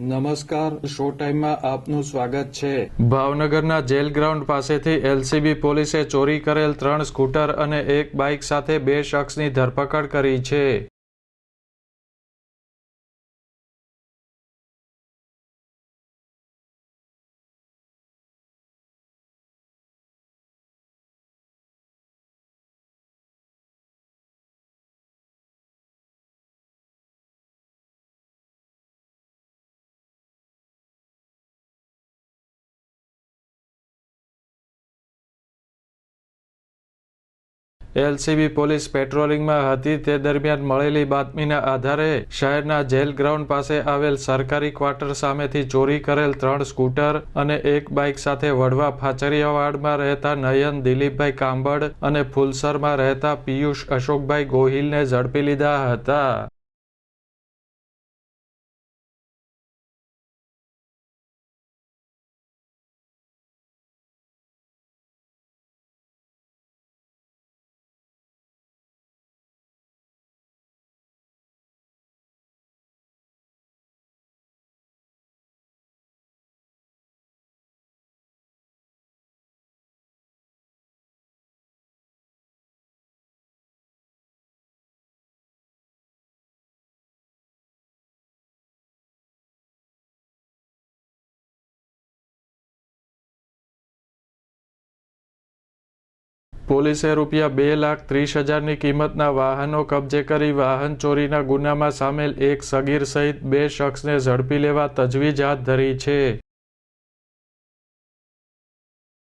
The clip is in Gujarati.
નમસ્કાર, શો ટાઈમમાં આપનું સ્વાગત છે। ભાવનગરના જેલ ગ્રાઉન્ડ પાસેથી એલસીબી પોલીસે ચોરી કરેલ 3 સ્કૂટર અને એક બાઇક સાથે 2 શખ્સની ધરપકડ કરી છે। એલસીબી પોલીસ પેટ્રોલિંગમાં હતી તે દરમિયાન મળેલી બાતમીના આધારે શહેરના જેલ ગ્રાઉન્ડ પાસે આવેલ સરકારી ક્વાર્ટર સામેથી ચોરી કરેલ 3 સ્કૂટર અને એક બાઇક સાથે વડવા ફાચરિયાવાડમાં રહેતા નયન દિલીપભાઈ કાંબડ અને ફુલસરમાં રહેતા પિયુષ અશોકભાઈ ગોહિલને ઝડપી લીધા હતા। પોલીસે ₹2,30,000ની કિંમતના વાહનો કબજે કરી વાહન ચોરીના ગુનામાં સામેલ એક સગીર સહિત 2 શખ્સને ઝડપી લેવા તજવીજ હાથ ધરી છે।